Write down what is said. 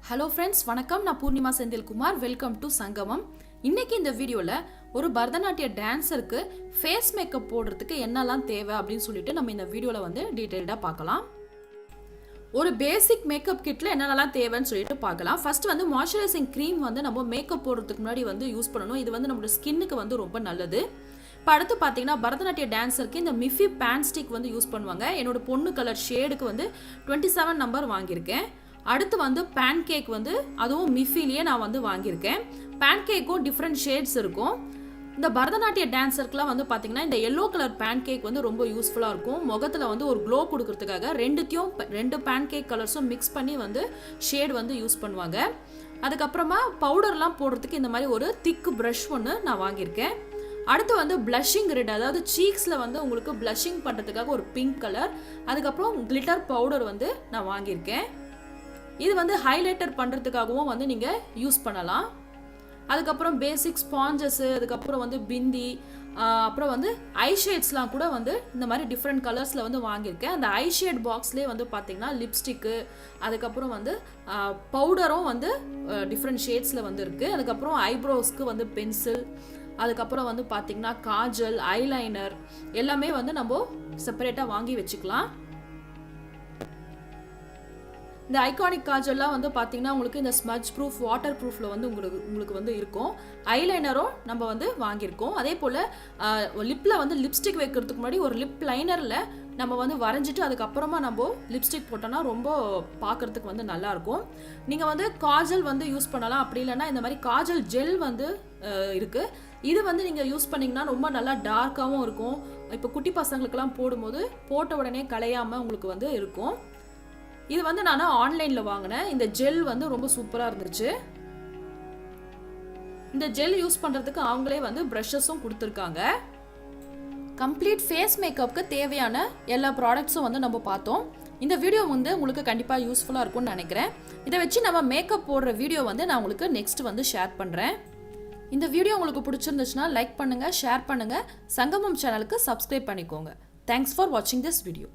Hello friends, வணக்கம். நான் Purnima Senthilkumar. Welcome to சங்கமம். இன்னைக்கு இந்த வீடியோவில் ஒரு பரதநாட்டிய டான்ஸருக்கு ஃபேஸ் மேக்கப் போடுறதுக்கு என்னெல்லாம் தேவை அப்படின்னு சொல்லிட்டு நம்ம இந்த வீடியோவில் வந்து டீட்டெயில்டாக பார்க்கலாம். ஒரு பேசிக் மேக்கப் கிட்டில் என்னென்னலாம் தேவைன்னு சொல்லிட்டு பார்க்கலாம். ஃபர்ஸ்ட் வந்து மாய்ஸ்சரைசிங் க்ரீம் வந்து நம்ம மேக்கப் போடுறதுக்கு முன்னாடி வந்து யூஸ் பண்ணணும். இது வந்து நம்மளோட ஸ்கின்னுக்கு வந்து ரொம்ப நல்லது. இப்போ அடுத்து பார்த்தீங்கன்னா பரதநாட்டிய டான்ஸருக்கு இந்த மிஃபி பேன் ஸ்டிக் வந்து யூஸ் பண்ணுவாங்க. என்னோட பொண்ணு கலர் ஷேடுக்கு வந்து 27 நம்பர் வாங்கியிருக்கேன். அடுத்து வந்து பேன் கேக் வந்து அதுவும் மிஃபிலேயே நான் வந்து வாங்கியிருக்கேன். பேன் கேக்கும் டிஃப்ரெண்ட் ஷேட்ஸ் இருக்கும். இந்த பரதநாட்டிய டான்ஸருக்குலாம் வந்து பார்த்தீங்கன்னா இந்த எல்லோ கலர் பேன் கேக் வந்து ரொம்ப யூஸ்ஃபுல்லாக இருக்கும். முகத்தில் வந்து ஒரு க்ளோ கொடுக்கறதுக்காக ரெண்டு பேன் கேக் கலர்ஸும் மிக்ஸ் பண்ணி வந்து ஷேட் வந்து யூஸ் பண்ணுவாங்க. அதுக்கப்புறமா பவுடர்லாம் போடுறதுக்கு இந்த மாதிரி ஒரு திக்கு ப்ரஷ் ஒன்று நான் வாங்கியிருக்கேன். அடுத்து வந்து பிளஷிங் ரெட், அதாவது சீக்ஸில் வந்து உங்களுக்கு பிளஷிங் பண்ணுறதுக்காக ஒரு பிங்க் கலர், அதுக்கப்புறம் கிளிட்டர் பவுடர் வந்து நான் வாங்கியிருக்கேன். இது வந்து ஹைலைட்டர் பண்ணுறதுக்காகவும் வந்து நீங்கள் யூஸ் பண்ணலாம். அதுக்கப்புறம் பேசிக் ஸ்பாஞ்சஸ்ஸு, அதுக்கப்புறம் வந்து பிந்தி, அப்புறம் வந்து ஐஷேட்ஸ்லாம் கூட வந்து இந்த மாதிரி டிஃப்ரெண்ட் கலர்ஸில் வந்து வாங்கியிருக்கேன். அந்த ஐஷேட் பாக்ஸ்லேயே வந்து பார்த்திங்கன்னா லிப்ஸ்டிக்கு, அதுக்கப்புறம் வந்து பவுடரும் வந்து டிஃப்ரெண்ட் ஷேட்ஸில் வந்து இருக்குது. அதுக்கப்புறம் ஐப்ரோஸ்க்கு வந்து பென்சில், அதுக்கப்புறம் வந்து பார்த்திங்கன்னா காஜல், ஐலைனர் எல்லாமே வந்து நம்ம செப்பரேட்டாக வாங்கி வச்சுக்கலாம். இந்த ஐகானிக் காஜல்லாம் வந்து பார்த்தீங்கன்னா உங்களுக்கு இந்த ஸ்மட்ச் ப்ரூஃப், வாட்டர் ப்ரூஃபில் வந்து உங்களுக்கு வந்து இருக்கும். ஐலைனரும் நம்ம வந்து வாங்கியிருக்கோம். அதே போல் லிப்பில் வந்து லிப்ஸ்டிக் வைக்கிறதுக்கு முன்னாடி ஒரு லிப் லைனரில் நம்ம வந்து வரைஞ்சிட்டு அதுக்கப்புறமா நம்ம லிப்ஸ்டிக் போட்டோன்னா ரொம்ப பார்க்குறதுக்கு வந்து நல்லாயிருக்கும். நீங்கள் வந்து காஜல் வந்து யூஸ் பண்ணலாம். அப்படி இல்லைன்னா இந்த மாதிரி காஜல் ஜெல் வந்து இருக்குது. இது வந்து நீங்கள் யூஸ் பண்ணிங்கன்னா ரொம்ப நல்லா டார்க்காகவும் இருக்கும். இப்போ குட்டி பசங்களுக்கெல்லாம் போடும்போது போட்ட உடனே கலையாமல் உங்களுக்கு வந்து இருக்கும். இது வந்து நான் ஆன்லைனில் வாங்கினேன். இந்த ஜெல் வந்து ரொம்ப சூப்பராக இருந்துச்சு. இந்த ஜெல் யூஸ் பண்ணுறதுக்கு அவங்களே வந்து ப்ரஷஸும் கொடுத்துருக்காங்க. கம்ப்ளீட் ஃபேஸ் மேக்கப்புக்கு தேவையான எல்லா ப்ராடக்ட்ஸும் வந்து நம்ம பார்த்தோம். இந்த வீடியோ வந்து உங்களுக்கு கண்டிப்பாக யூஸ்ஃபுல்லாக இருக்கும்னு நினைக்கிறேன். இதை வச்சு நம்ம மேக்கப் போடுற வீடியோ வந்து நான் உங்களுக்கு நெக்ஸ்ட் வந்து ஷேர் பண்ணுறேன். இந்த வீடியோ உங்களுக்கு பிடிச்சிருந்துச்சுன்னா லைக் பண்ணுங்கள், ஷேர் பண்ணுங்கள், சங்கமம் சேனலுக்கு சப்ஸ்கிரைப் பண்ணிக்கோங்க. தேங்க்ஸ் ஃபார் வாட்சிங் திஸ் வீடியோ.